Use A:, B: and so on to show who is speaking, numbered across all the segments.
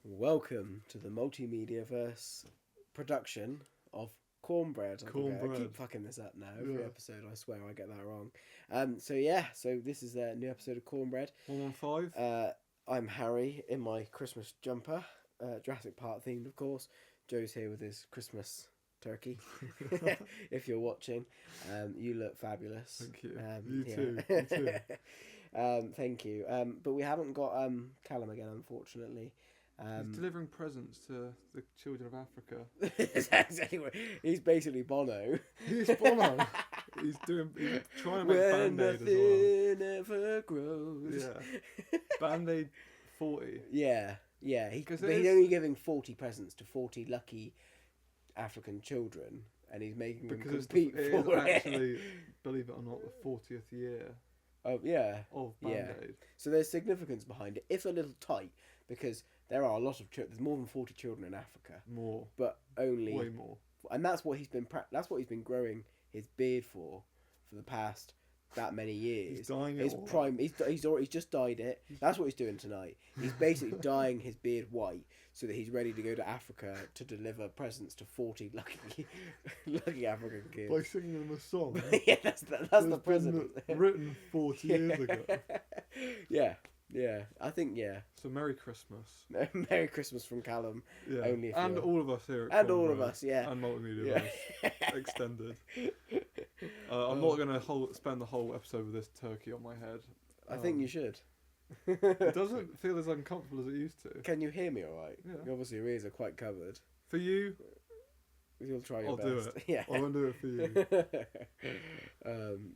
A: Welcome to the multimedia-verse production of CornBread. I keep fucking this up now. Every episode, I swear I get that wrong. So this is a new episode of CornBread.
B: 115.
A: I'm Harry in my Christmas jumper, Jurassic Park themed, of course. Joe's here with his Christmas turkey. If you're watching, you look fabulous.
B: Thank you. You too.
A: Thank you. But we haven't got Callum again, unfortunately.
B: He's delivering presents to the children of Africa.
A: Exactly. He's basically Bono.
B: He's Bono. He's trying to make Band-Aid as well.
A: Never grows.
B: Yeah. Band-Aid 40.
A: Yeah. He's only giving 40 presents to 40 lucky African children, and he's making them compete for it.
B: It is actually, believe it or not, the 40th year.
A: Oh yeah.
B: Of Band-Aid.
A: Yeah. So there's significance behind it, if a little tight, because there are a lot of children. There's more than 40 children in Africa.
B: More.
A: But only
B: way more.
A: And that's what he's been. That's what he's been growing his beard for the past that many years.
B: He's dyeing it.
A: He's just dyed it. That's what he's doing tonight. He's basically dyeing his beard white so that he's ready to go to Africa to deliver presents to 40 lucky African kids.
B: By singing them a song.
A: Yeah, that's the present.
B: Written 40 years ago.
A: Yeah, I think, yeah.
B: So Merry Christmas.
A: Merry Christmas from Callum.
B: Yeah.
A: Only if
B: and all of us here at
A: And all of us, yeah.
B: And Multimedia Extended. I'm not going to spend the whole episode with this turkey on my head.
A: I think you should.
B: It doesn't feel as uncomfortable as it used to.
A: Can you hear me alright?
B: Yeah.
A: Obviously your ears are quite covered.
B: For you,
A: you'll try your
B: I'll
A: best.
B: do it.
A: Yeah.
B: I won't do it for you.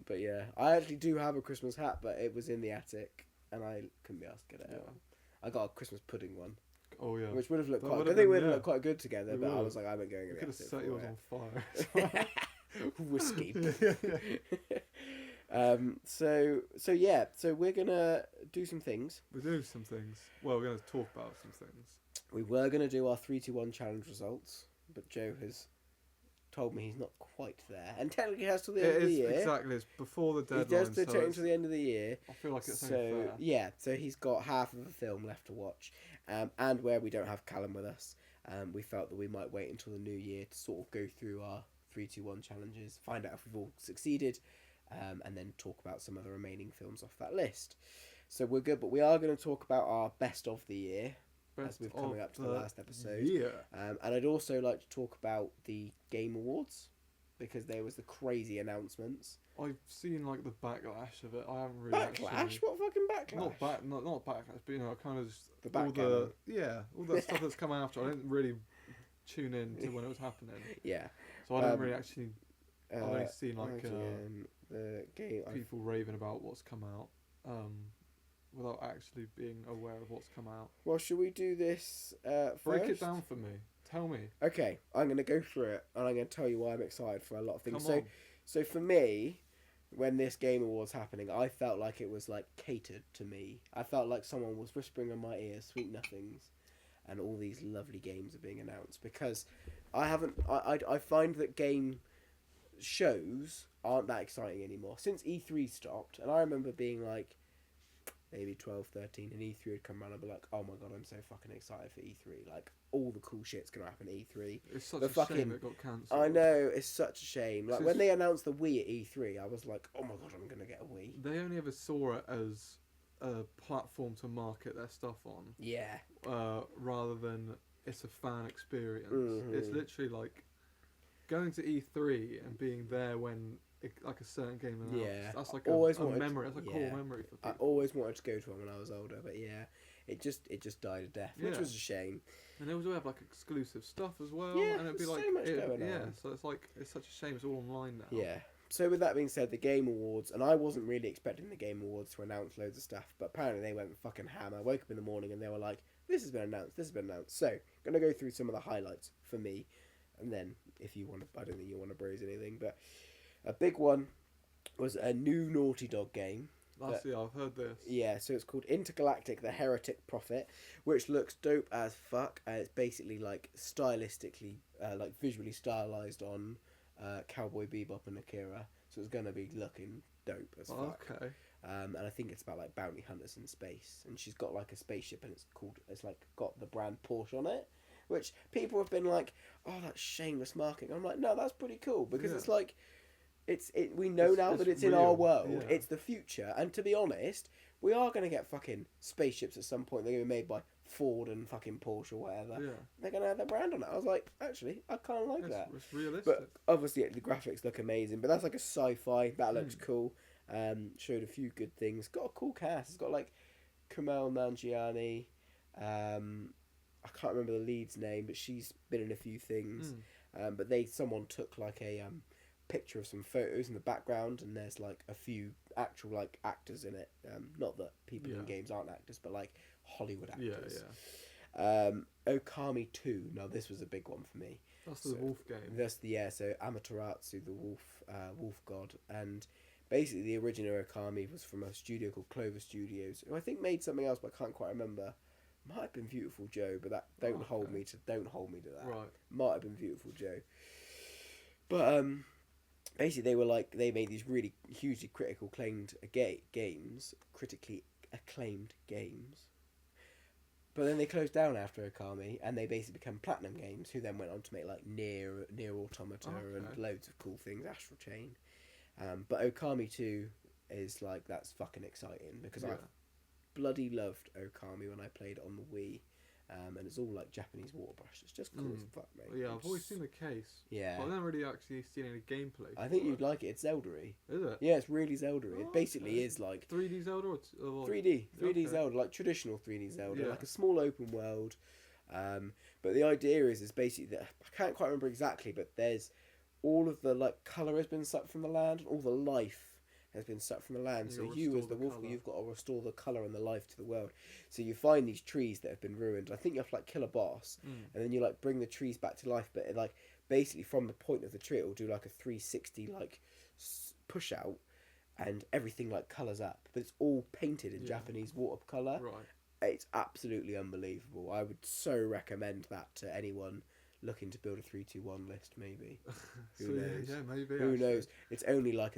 A: But yeah, I actually do have a Christmas hat, but it was in the attic, and I couldn't be asked to get it out. I got a Christmas pudding one.
B: Oh yeah.
A: Which would have looked
B: That
A: I think it would have looked quite good together, but I was like, I'm not going in the attic.
B: You could have set yours on fire.
A: Whiskey. So we're gonna do some things.
B: We do some things. Well, we're going to talk about some things.
A: We were gonna do our 3-2-1 challenge results, but Joe has told me he's not quite there, and technically has till the end of the year.
B: Exactly, it's before the deadline.
A: He does do it until the end of the year.
B: I feel like it's
A: so
B: unfair.
A: yeah. So he's got half of the film left to watch, and where we don't have Callum with us, we felt that we might wait until the new year to sort of go through our 3-2-1 challenges, find out if we've all succeeded, and then talk about some of the remaining films off that list. So we're good, but we are going to talk about our best of the year. As we're coming up to the last episode.
B: Yeah.
A: And I'd also like to talk about the Game Awards, because there was the crazy announcements.
B: I've seen like the backlash of it. I haven't really
A: Backlash? What fucking backlash?
B: Not backlash, but kind of just
A: the
B: all that stuff that's come after. I didn't really tune in to when it was happening.
A: Yeah.
B: So I didn't really actually. I've only seen
A: the game
B: people raving about what's come out. Without actually being aware of what's come out.
A: Well, should we do this first?
B: Break it down for me. Tell me.
A: Okay, I'm going to go through it, and I'm going to tell you why I'm excited for a lot of things.
B: Come on.
A: So for me, when this Game Awards happening, I felt like it was like catered to me. I felt like someone was whispering in my ear, sweet nothings, and all these lovely games are being announced, because I find that game shows aren't that exciting anymore since E3 stopped, and I remember being like, maybe 12, 13, and E3 would come around and be like, oh my god, I'm so fucking excited for E3. Like, all the cool shit's going to happen at E3.
B: It's such a shame it got cancelled.
A: I know, it's such a shame. Like, when they announced the Wii at E3, I was like, oh my god, I'm going to get a Wii.
B: They only ever saw it as a platform to market their stuff on.
A: Yeah.
B: Rather than it's a fan experience.
A: Mm-hmm.
B: It's literally like going to E3 and being there when like a certain game announced.
A: Yeah,
B: that's like
A: a
B: memory. That's a core memory for people.
A: I always wanted to go to one when I was older, but yeah, it just died a death, which was a shame.
B: And they also have like exclusive stuff as well.
A: Yeah,
B: and it'd be
A: so
B: like
A: much going on.
B: Yeah, so it's such a shame. It's all online now.
A: Yeah. So with that being said, the Game Awards, and I wasn't really expecting the Game Awards to announce loads of stuff, but apparently they went fucking ham. I woke up in the morning and they were like, this has been announced, this has been announced. So, going to go through some of the highlights for me, and then if you want to, I don't think you want to bruise anything, but a big one was a new Naughty Dog game.
B: I've heard this.
A: Yeah, so it's called Intergalactic: The Heretic Prophet, which looks dope as fuck, and it's basically like stylistically, like visually stylized on Cowboy Bebop and Akira, so it's gonna be looking dope as fuck.
B: Okay.
A: and I think it's about like bounty hunters in space, and she's got like a spaceship, and it's like got the brand Porsche on it, which people have been like, oh, that's shameless marketing. I'm like, no, that's pretty cool, because it's like, we know now that it's in our
B: real.
A: world.
B: Yeah.
A: It's the future, and to be honest, we are going to get fucking spaceships at some point. They're going to be made by Ford and fucking Porsche or whatever.
B: Yeah.
A: They're going to have their brand on it. I was like, actually, I kind of like that.
B: It's realistic.
A: But obviously, the graphics look amazing. But that's like a sci-fi. That looks cool. Showed a few good things. Got a cool cast. It's got like Kumail Nanjiani. I can't remember the lead's name, but she's been in a few things. But someone took like a picture of some photos in the background, and there's like a few actual like actors in it. Not that people in games aren't actors, but like Hollywood actors. Okami 2. Now this was a big one for me.
B: That's the wolf game.
A: That's so Amaterasu, the wolf god, and basically the original Okami was from a studio called Clover Studios, who I think made something else, but I can't quite remember. Might have been Beautiful Joe, but that don't hold me to that.
B: Right.
A: Might have been Beautiful Joe. But basically they made these really hugely critically acclaimed games. But then they closed down after Okami, and they basically became Platinum Games, who then went on to make like Nier Automata and loads of cool things, Astral Chain. But Okami 2 is like, that's fucking exciting, because I bloody loved Okami when I played it on the Wii. And it's all like Japanese water brush. It's just cool as fuck, mate.
B: Well, yeah, I've always seen the case.
A: Yeah.
B: But I've never really actually seen any gameplay.
A: I think you'd like it. It's Zelda-y.
B: Is it?
A: Yeah, it's really Zelda-y. It basically is like
B: 3D Zelda or
A: 3D Zelda, like traditional 3D Zelda,
B: Yeah.
A: like a small open world. But the idea is basically that, I can't quite remember exactly, but there's all of the like colour has been sucked from the land, and all the life has been sucked from the land.
B: You
A: So
B: gotta
A: you, as the
B: restore the
A: wolf,
B: colour.
A: you've got to restore the colour and the life to the world. So you find these trees that have been ruined. I think you have to like kill a boss, and then you like bring the trees back to life. But it, like basically from the point of the tree, it will do like a 360 like push out, and everything like colours up. But it's all painted in Japanese watercolour.
B: Right.
A: It's absolutely unbelievable. I would so recommend that to anyone looking to build a 3-2-1 list, maybe. Who knows?
B: Yeah, maybe.
A: Who
B: actually.
A: knows? It's only like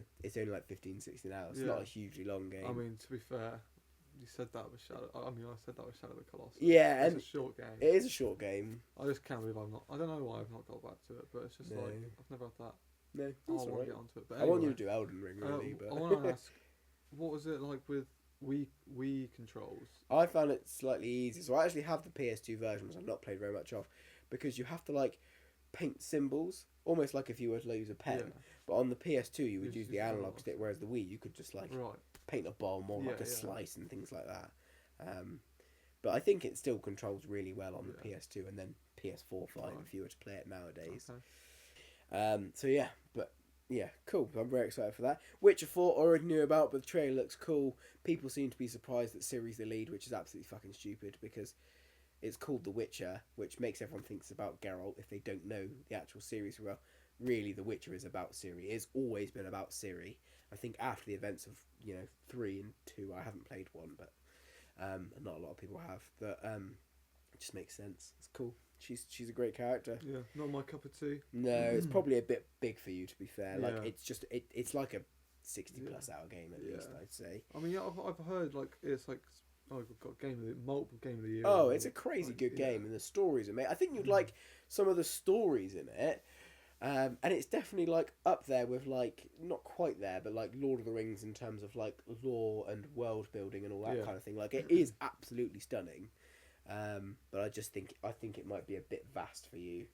A: 15, 16 hours. It's
B: Yeah.
A: not a hugely long game.
B: I mean, to be fair, you said that with Shadow. I said that with Shadow the Colossus.
A: Yeah,
B: it's
A: and
B: a short game.
A: it is a short game.
B: I just can't believe I've not. I don't know why I've not got back to it, but it's just
A: No.
B: like I've never had that.
A: No,
B: I
A: that's
B: want to
A: alright.
B: get onto it. But
A: I want you
B: anyway,
A: to do Elden Ring, really.
B: I
A: But
B: want to ask, what was it like with Wii controls?
A: I found it slightly easy. So I actually have the PS2 version, which I've not played very much of, because you have to like paint symbols, almost like if you were to use a pen.
B: Yeah.
A: But on the PS2, you would
B: You
A: use
B: just
A: the
B: use
A: analog
B: analog.
A: stick, whereas the Wii, you could just like
B: Right.
A: paint a bomb or like a
B: Yeah, yeah.
A: slice and things like that. But I think it still controls really well on the
B: Yeah.
A: PS2 and then PS4, 5
B: Right.
A: if you were to play it nowadays.
B: Okay.
A: So yeah, but yeah, cool. I'm very excited for that. Witcher 4 already knew about, but the trailer looks cool. People seem to be surprised that Ciri's the lead, which is absolutely fucking stupid because it's called The Witcher, which makes everyone think it's about Geralt if they don't know the actual series well. Really, The Witcher is about Ciri. It's always been about Ciri. I think after the events of 3 and 2, I haven't played 1, but not a lot of people have. But it just makes sense. It's cool. She's a great character.
B: Yeah, not my cup of tea.
A: No, it's probably a bit big for you, to be fair. Like
B: Yeah.
A: it's just it's like a 60+ hour game at least, I'd say.
B: I mean, yeah, I've heard like it's like I've got multiple game of the year.
A: Oh, it's a crazy good game, and the stories are made. I think you'd like some of the stories in it, and it's definitely like up there with like not quite there, but like Lord of the Rings in terms of like lore and world building and all that kind of thing. Like it is absolutely stunning, but I think it might be a bit vast for you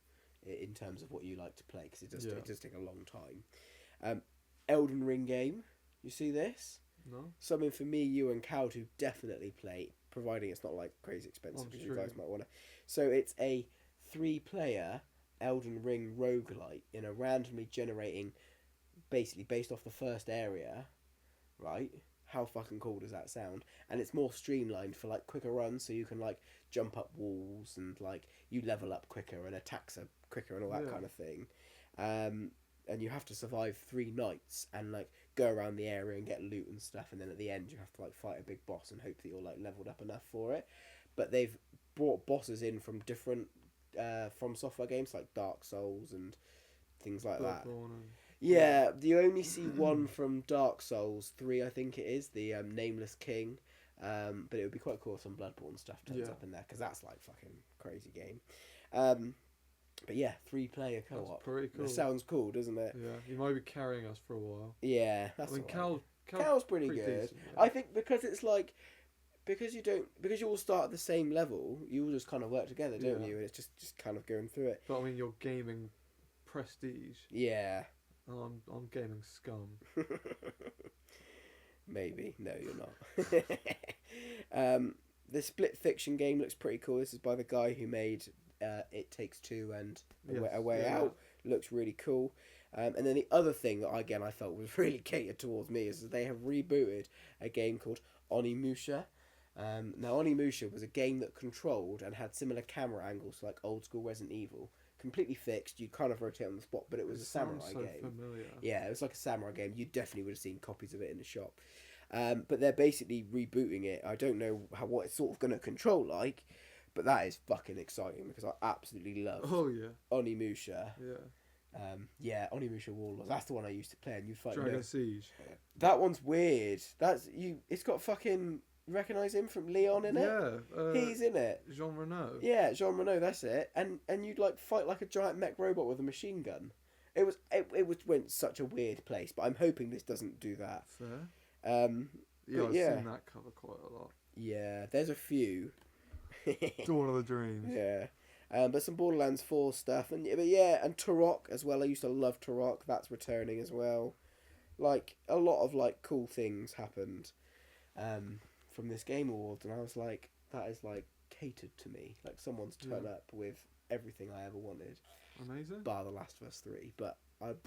A: in terms of what you like to play because it does take a long time. Elden Ring game, you see this?
B: No.
A: Something for me, you and Cal to definitely play, providing it's not like crazy expensive because you guys might want to. So it's a 3-player Elden Ring roguelite in a randomly generating, basically based off the first area, right? How fucking cool does that sound? And it's more streamlined for like quicker runs, so you can like jump up walls and like you level up quicker and attacks are quicker and all that kind of thing. And you have to survive 3 nights and like go around the area and get loot and stuff, and then at the end you have to like fight a big boss and hope that you're like leveled up enough for it. But they've brought bosses in from different From Software games like Dark Souls and things like that. Yeah, you only see one from Dark Souls 3, I think it is, the Nameless King. But it would be quite cool if some Bloodborne stuff turns up in there, because that's like fucking crazy game. But yeah, 3-player co-op.
B: That's pretty cool.
A: That sounds cool, doesn't it?
B: Yeah, he might be carrying us for a while.
A: Yeah, that's
B: I mean,
A: alright.
B: Cal's
A: Cal's pretty good.
B: decent, yeah.
A: I think because it's like, because you all start at the same level, you all just kind of work together, don't
B: Yeah.
A: you? And it's just kind of going through it.
B: But I mean, you're gaming prestige.
A: Yeah.
B: And I'm gaming scum.
A: Maybe. No, you're not. The split fiction game looks pretty cool. This is by the guy who made It Takes Two and A Way Out. Looks really cool. And then the other thing that I felt was really catered towards me is that they have rebooted a game called Onimusha. Now Onimusha was a game that controlled and had similar camera angles to like old school Resident Evil. Completely fixed. You'd kind of rotate on the spot, but it was a samurai game.
B: Familiar.
A: Yeah, it was like a samurai game. You definitely would have seen copies of it in the shop. But they're basically rebooting it. I don't know what it's sort of going to control like, but that is fucking exciting because I absolutely love Onimusha.
B: Yeah.
A: Onimusha Warlords. That's the one I used to play, and you fight
B: Dragon Siege.
A: That one's weird. That's you. It's got fucking recognize him from Leon in it.
B: Yeah.
A: He's in it.
B: Jean Reno.
A: Yeah, Jean Reno. That's it. And you'd like fight like a giant mech robot with a machine gun. It went such a weird place, but I'm hoping this doesn't do that.
B: Fair.
A: Yeah,
B: I've seen that cover quite a lot.
A: Yeah, there's a few.
B: Dawn of the Dreams.
A: Yeah. But some Borderlands 4 stuff, and Turok as well. I used to love Turok. That's returning as well. Like a lot of like cool things happened from this Game Awards, and I was like, that is like catered to me. Like someone's turned up with everything I ever wanted.
B: Amazing.
A: Bar The Last of Us 3, but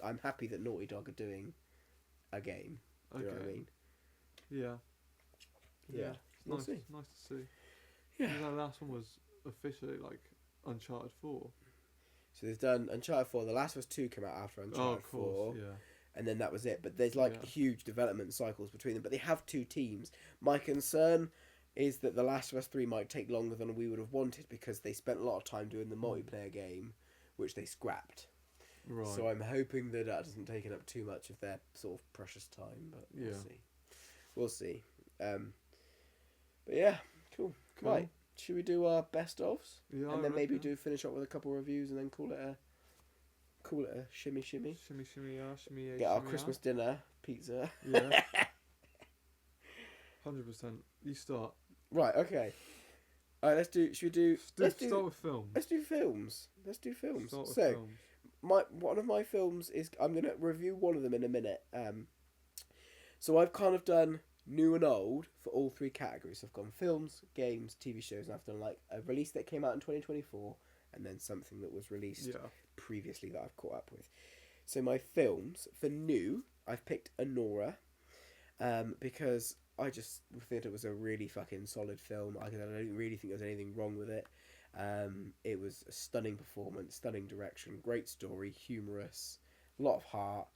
A: I'm happy that Naughty Dog are doing a game. Do you know what I mean?
B: Yeah.
A: Yeah.
B: It's
A: We'll see.
B: nice to see.
A: Yeah.
B: That last one was officially like Uncharted 4.
A: So they've done Uncharted 4. The Last of Us 2 came out after Uncharted 4.
B: Yeah.
A: And then that was it. But there's like huge development cycles between them. But they have two teams. My concern is that The Last of Us 3 might take longer than we would have wanted because they spent a lot of time doing the multiplayer game, which they scrapped.
B: Right.
A: So I'm hoping that doesn't take up too much of their sort of precious time. But we'll see. But yeah, cool. Right. Should we do our best ofs?
B: Yeah.
A: And then maybe finish up with a couple of reviews and then call it a shimmy.
B: Shimmy, yeah, shimmy, yeah.
A: Get our Christmas dinner pizza.
B: Yeah. 100%. You start.
A: Right. Okay. All right. Let's start
B: with films.
A: Let's do films.
B: Start with
A: So,
B: films.
A: one of my films is I'm gonna review one of them in a minute. So I've kind of done new and old for all three categories. I've gone films, games, TV shows, and I've done like a release that came out in 2024 and then something that was released previously that I've caught up with. So my films, for new, I've picked Anora because I just think it was a really fucking solid film. I don't really think there's anything wrong with it. It was a stunning performance, stunning direction, great story, humorous, a lot of heart.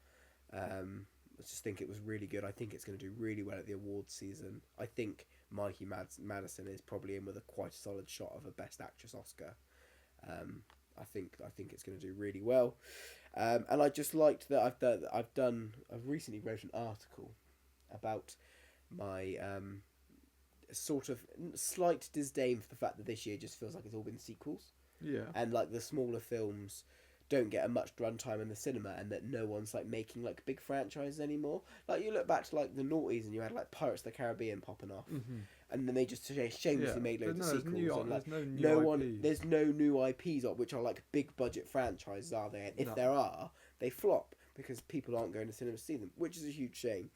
A: I just think it was really good. I think it's going to do really well at the awards season. I think Mikey Madison is probably in with quite a solid shot of a Best Actress Oscar. I think it's going to do really well. And I just liked that I've recently wrote an article about my sort of slight disdain for the fact that this year just feels like it's all been sequels.
B: Yeah.
A: And like the smaller films don't get a much runtime in the cinema, and that no one's like making like big franchises anymore. Like you look back to like the noughties and you had like Pirates of the Caribbean popping off, and then they just shamelessly made loads of sequels. And like there's no new IPs which are like big budget franchises, are there? And if there are, they flop because people aren't going to cinema to see them, which is a huge shame.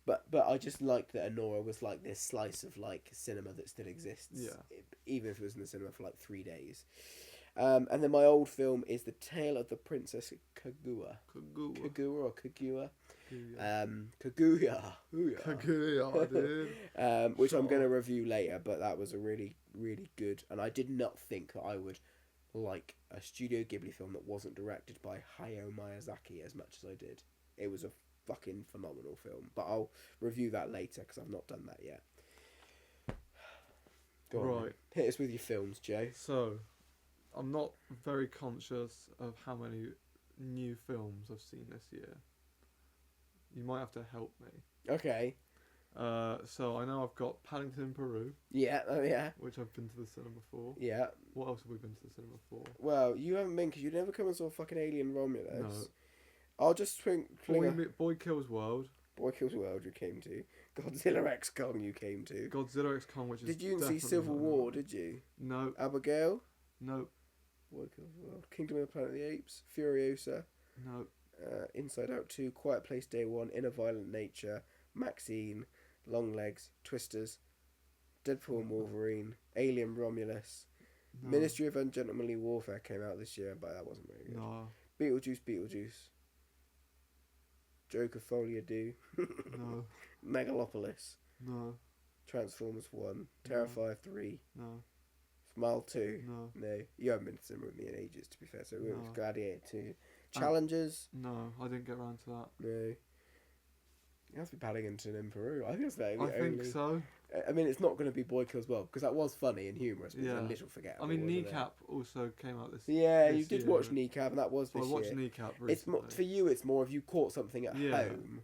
A: But I just liked that Anora was like this slice of like cinema that still exists, even if it was in the cinema for like 3 days. And then my old film is The Tale of the Princess Kaguya. Kaguya.
B: Dude.
A: Which I'm going to review later, but that was a really, really good. And I did not think that I would like a Studio Ghibli film that wasn't directed by Hayao Miyazaki as much as I did. It was a fucking phenomenal film. But I'll review that later because I've not done that yet. Go on,
B: right.
A: Hit us with your films, Joe.
B: So, I'm not very conscious of how many new films I've seen this year. you might have to help me.
A: Okay.
B: So I know I've got Paddington in Peru,
A: Yeah. Oh yeah.
B: which I've been to the cinema for.
A: Yeah.
B: What else have we been to the cinema for?
A: Well, you haven't been because you never come and saw fucking Alien Romulus.
B: No.
A: I'll just fling
B: Boy Kills World.
A: Boy Kills World you came to. Godzilla X Kong you came to.
B: Godzilla X Kong, which is
A: Did you see
B: definitely
A: Civil
B: not
A: War,
B: another.
A: did you?
B: No.
A: Abigail?
B: No.
A: Boy Kills World. Kingdom of the Planet of the Apes. Furiosa.
B: No.
A: Inside Out 2. Quiet Place Day 1. Inner Violent Nature. Maxine. Longlegs. Twisters. Deadpool and Wolverine. Alien Romulus.
B: No.
A: Ministry of Ungentlemanly Warfare came out this year, but that wasn't very good.
B: No.
A: Beetlejuice. Joker Folia Do.
B: No.
A: Megalopolis.
B: No.
A: Transformers 1. Terrifier 3.
B: No.
A: Smile 2.
B: No.
A: No. You haven't been to cinema with me in ages, to be fair, so it was
B: No.
A: Gladiator 2. Challengers?
B: No. I didn't get around to that.
A: No. It has to be Paddington in Peru. I think that's the
B: I think
A: only...
B: so.
A: I mean, it's not going to be Boy Kills World, because that was funny and humorous, but it's
B: Yeah.
A: a little forgettable.
B: I mean,
A: wasn't it?
B: Kneecap also came out this.
A: Yeah,
B: this
A: you did
B: year.
A: watch Kneecap, and that was
B: So
A: this
B: I watched
A: year.
B: Kneecap recently.
A: It's more, for you, it's more if you caught something at
B: Yeah.
A: home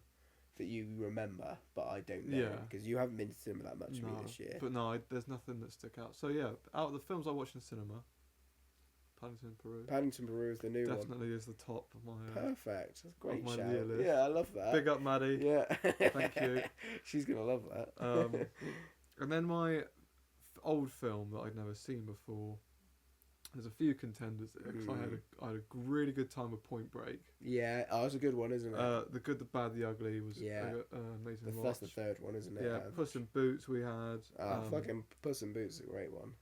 A: that you remember, but I don't know,
B: Yeah.
A: because you haven't been to cinema that much with me
B: No,
A: this year.
B: but no, there's nothing that stuck out. So yeah, out of the films I watched in cinema, Paddington in Peru
A: Paddington Peru is the new one.
B: definitely is the top of my.
A: Perfect. That's a great
B: my
A: shout.
B: year list.
A: Yeah, I love that.
B: Big up, Maddie.
A: Yeah.
B: Thank you.
A: She's gonna love that.
B: And then my old film that I'd never seen before. There's a few contenders there 'cause I had a really good time with Point Break.
A: Yeah, oh, it's a good one, isn't it?
B: The Good, the Bad, the Ugly was amazing. to
A: That's the
B: watch.
A: third one, isn't it?
B: Yeah, Puss in Boots we had.
A: Fucking Puss in Boots is a great one.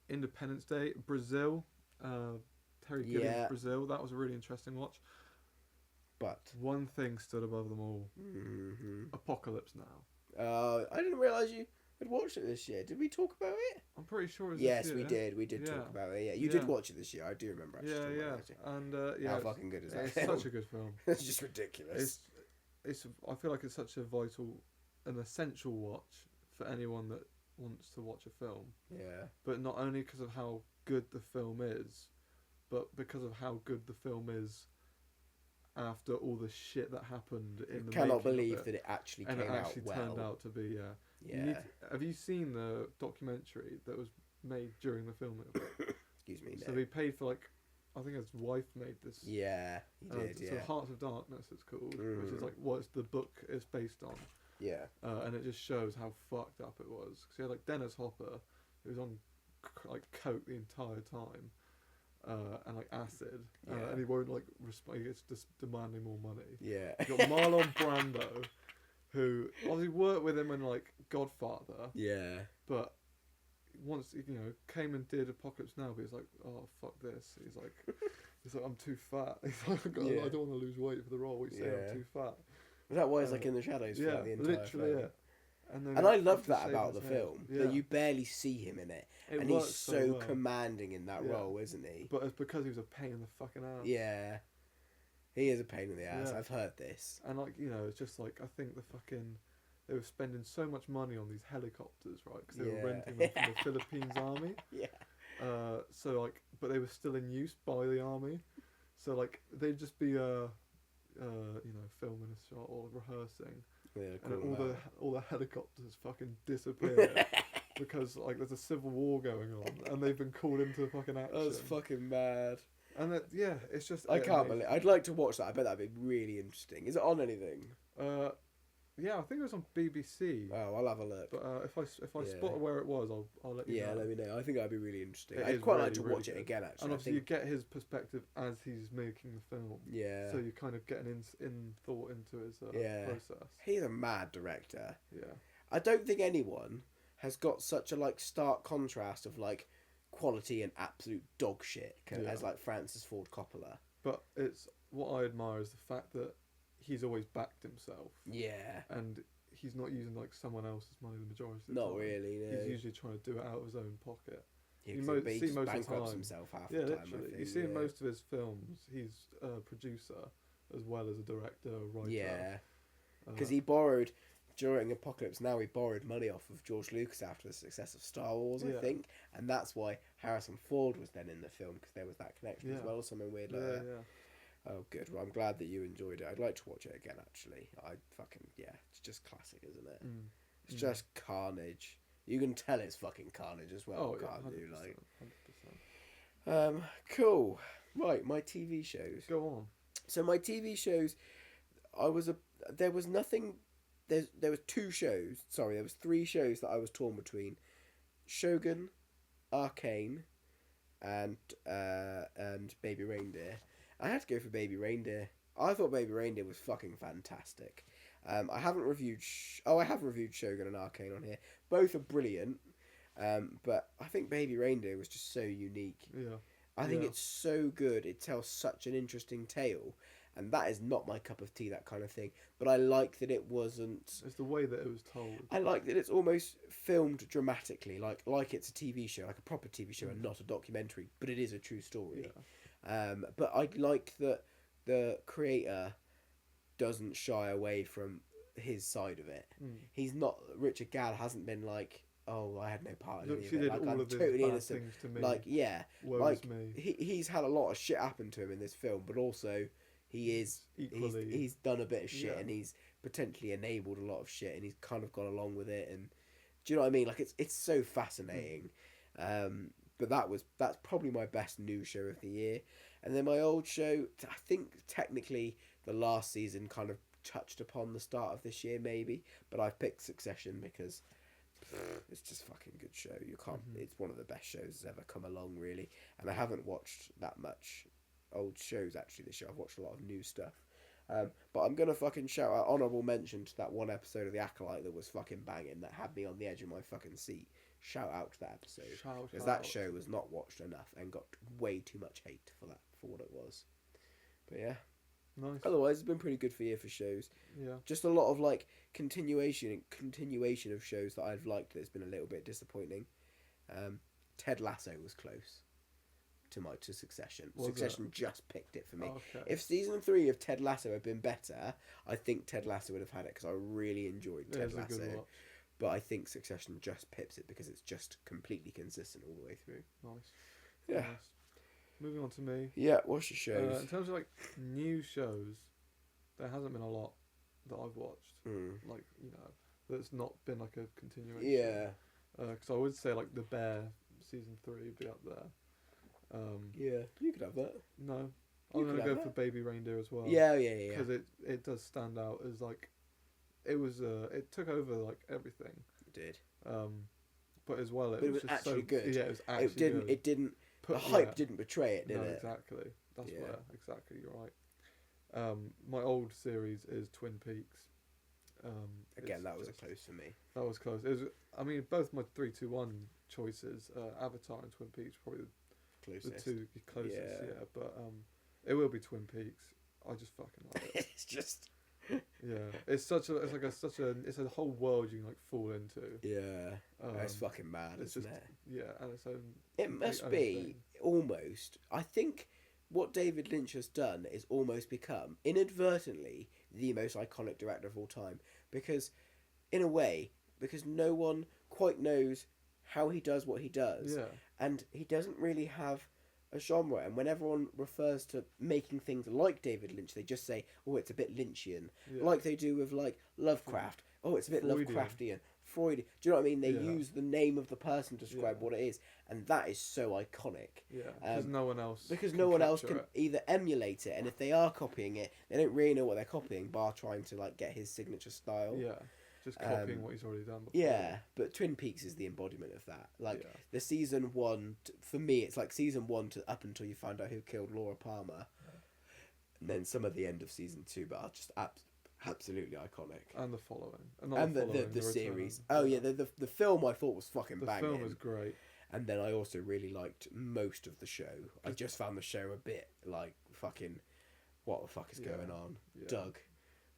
B: Independence Day, Brazil, Terry Gilliam's
A: Yeah.
B: Brazil. That was a really interesting watch.
A: But
B: One thing stood above them all:
A: I
B: Apocalypse Now.
A: didn't realise you had watched it this year. Did we talk about it?
B: I'm pretty sure it was
A: Yes,
B: this
A: we
B: year.
A: did. We did
B: Yeah.
A: talk about it. Yeah, you did
B: Yeah.
A: watch it this year. I do remember. Actually
B: Yeah,
A: talking
B: yeah,
A: about it.
B: and yeah,
A: How
B: it's-
A: fucking good is that
B: it's
A: film?
B: such a good film.
A: It's just ridiculous.
B: It's. I feel like it's such a vital, an essential watch for anyone that wants to watch a film.
A: Yeah.
B: But not only because of how good the film is, but because of how good the film is after all the shit that happened in the
A: Cannot
B: making of
A: believe
B: it.
A: that it actually
B: And
A: came
B: it actually
A: out well.
B: turned out to be, yeah.
A: Yeah.
B: Have you seen the documentary that was made during the filming of it?
A: Excuse me.
B: So
A: No.
B: he paid for I think his wife made this.
A: Yeah, he did.
B: So
A: Yeah.
B: Hearts of Darkness it's called, which is what the book is based on.
A: Yeah.
B: And it just shows how fucked up it was. Because he had Dennis Hopper, who was on coke the entire time, and acid,
A: Yeah.
B: and he won't respond. He's just demanding more money.
A: Yeah.
B: You got Marlon Brando, who obviously worked with him in Godfather,
A: Yeah.
B: but once came and did Apocalypse Now, but he's like, oh fuck this. He's like, I'm too fat. He's like,
A: Yeah.
B: I don't want to lose weight for the role. He's saying I'm too fat.
A: Is that why he's in the shadows
B: Yeah,
A: throughout the entire
B: literally
A: film?
B: it. And
A: I
B: he
A: loved
B: had to
A: that
B: shave
A: about
B: his
A: the
B: head.
A: film.
B: Yeah.
A: That you barely see him in it.
B: It
A: And he's
B: works
A: so
B: well.
A: commanding in that
B: Yeah.
A: role, isn't he?
B: But it's because he was a pain in the fucking ass.
A: Yeah. He is a pain in the ass.
B: Yeah.
A: I've heard this.
B: And it's just I think they were spending so much money on these helicopters, right? Because they were
A: Yeah.
B: renting them from the Philippines army.
A: Yeah.
B: But they were still in use by the army. So they'd just be filming a shot or rehearsing,
A: Yeah,
B: and all the helicopters fucking disappear because there's a civil war going on, and they've been called into fucking action.
A: That's fucking mad.
B: And it's just
A: I can't believe. I'd like to watch that. I bet that'd be really interesting. Is it on anything?
B: Yeah, I think it was on BBC.
A: Oh, I'll have a look.
B: But if I
A: Yeah.
B: spot where it was, I'll let you
A: Yeah,
B: know.
A: let me know. I think that'd be really interesting.
B: It
A: I'd
B: is
A: quite
B: really,
A: like to
B: really
A: watch it
B: good.
A: again. Actually,
B: And
A: I
B: obviously
A: think.
B: you get his perspective as he's making the film.
A: Yeah.
B: So you're kind of getting in thought into his
A: Yeah.
B: process.
A: He's a mad director.
B: Yeah.
A: I don't think anyone has got such a stark contrast of quality and absolute dog shit as Francis Ford Coppola.
B: But it's what I admire is the fact that he's always backed himself.
A: Yeah.
B: And he's not using someone else's money the majority of the
A: Not
B: time.
A: really. No.
B: He's usually trying to do it out of his own pocket.
A: Yeah,
B: you
A: 'cause
B: mo-
A: he
B: see most of the
A: bankrupts
B: time.
A: himself half
B: Yeah,
A: the time.
B: literally.
A: I think.
B: You see in
A: yeah.
B: most of his films, he's a producer as well as a director, a writer.
A: Yeah. Because he borrowed during Apocalypse Now. He borrowed money off of George Lucas after the success of Star Wars, I
B: Yeah.
A: think, and that's why Harrison Ford was then in the film because there was that connection as
B: Yeah.
A: well, or something weird like
B: Yeah,
A: that.
B: yeah.
A: Oh, good. Well, I'm glad that you enjoyed it. I'd like to watch it again, actually. It's just classic, isn't it?
B: Mm.
A: It's just carnage. You can tell it's fucking carnage as well,
B: Oh yeah,
A: can't
B: 100%,
A: you? Like,
B: 100%.
A: cool. Right, my TV shows.
B: Go on.
A: So my TV shows, I was a there was nothing. There was two shows. Sorry, there was three shows that I was torn between: Shogun, Arcane, and Baby Reindeer. I had to go for Baby Reindeer. I thought Baby Reindeer was fucking fantastic. I haven't reviewed. I have reviewed Shogun and Arcane on here. Both are brilliant. But I think Baby Reindeer was just so unique.
B: Yeah.
A: I think
B: Yeah.
A: it's so good. It tells such an interesting tale, and that is not my cup of tea. That kind of thing. But I like that it wasn't.
B: It's the way that it was told.
A: I like that it's almost filmed dramatically, like it's a TV show, like a proper TV show, and not a documentary. But it is a true story.
B: Yeah.
A: But I like that the creator doesn't shy away from his side of it. He's not Richard Gall hasn't been like, oh, I had no part in
B: Look,
A: any
B: she
A: of it.
B: did
A: Like
B: all
A: I'm
B: of this
A: totally
B: bad
A: innocent.
B: things to me.
A: Like yeah,
B: Woe
A: like
B: is me.
A: he's had a lot of shit happen to him in this film, but also he's
B: Equally.
A: done a bit of shit
B: Yeah.
A: and he's potentially enabled a lot of shit and he's kind of gone along with it. And do you know what I mean? Like it's so fascinating. But that's probably my best new show of the year. And then my old show, I think technically the last season kind of touched upon the start of this year maybe, but I've picked Succession because it's just fucking good show. You can't. It's one of the best shows that's ever come along, really. And I haven't watched that much old shows actually this year. I've watched a lot of new stuff. But I'm gonna fucking shout out honourable mention to that one episode of The Acolyte that was fucking banging, that had me on the edge of my fucking seat. Shout out to that episode because that show was not watched enough and got way too much hate for what it was. But yeah.
B: Nice.
A: Otherwise, it's been pretty good for year for shows.
B: Yeah.
A: Just a lot of like continuation of shows that I've liked that's been a little bit disappointing. Ted Lasso was close to Succession.
B: Was
A: Succession
B: it?
A: just picked it for me.
B: Okay.
A: If season 3 of Ted Lasso had been better, I think Ted Lasso would have had it because I really enjoyed Ted
B: It's a good
A: Lasso.
B: watch.
A: But I think Succession just pips it because it's just completely consistent all the way through.
B: Nice.
A: Yeah.
B: Nice. Moving on to me.
A: Yeah, what's your shows?
B: In terms of like new shows, there hasn't been a lot that I've watched. Like, you know, that's not been like a continuation.
A: Yeah.
B: Because I would say like The Bear season 3 would be up there.
A: Yeah, you could have that.
B: No,
A: You
B: I'm gonna
A: could
B: go
A: have
B: for
A: that.
B: Baby Reindeer as well.
A: Yeah.
B: Because it does stand out as like, it was it took over like everything.
A: It did.
B: But as well,
A: But it was
B: just
A: actually
B: so
A: good.
B: Yeah, it was actually good.
A: It didn't.
B: The
A: hype didn't betray it, did
B: no,
A: it?
B: exactly. That's
A: Yeah.
B: where exactly you're right. My old series is Twin Peaks.
A: Again, that was a close for me.
B: That was close. It was. I mean, both my 3, 2, 1 choices, Avatar and Twin Peaks, probably the
A: Closest.
B: two closest.
A: Yeah.
B: Yeah, but it will be Twin Peaks. I just fucking love it.
A: It's just.
B: Yeah, it's a whole world you can like fall into.
A: Yeah. It's fucking mad,
B: it's
A: isn't
B: just-
A: it?
B: Yeah, and its own.
A: It
B: complete
A: must
B: own
A: be
B: thing.
A: almost. I think what David Lynch has done is almost become inadvertently the most iconic director of all time because, in a way, because no one quite knows how he does what he does,
B: Yeah.
A: and he doesn't really have a genre. And when everyone refers to making things like David Lynch, they just say, "Oh, it's a bit Lynchian,"
B: Yeah.
A: like they do with like Lovecraft. Oh, it's a bit
B: Freudian.
A: Lovecraftian. Freud. Do you know what I mean? They
B: Yeah.
A: use the name of the person to describe
B: Yeah.
A: what it is, and that is so iconic.
B: Yeah, because no one else.
A: Because no one else
B: capture
A: can
B: it.
A: either emulate it, and if they are copying it, they don't really know what they're copying, bar trying to like get his signature style.
B: Yeah, just copying what he's already done before.
A: Yeah, but Twin Peaks is the embodiment of that. Like
B: Yeah.
A: the season 1, for me, it's like season 1 to up until you find out who killed Laura Palmer, and then some of the end of season 2, but are just absolutely iconic.
B: And the following,
A: And the series. Oh yeah, the film I thought was fucking
B: the
A: banging.
B: film was great.
A: And then I also really liked most of the show. I just found the show a bit like fucking, what the fuck is
B: Yeah.
A: going on?
B: Yeah.
A: Doug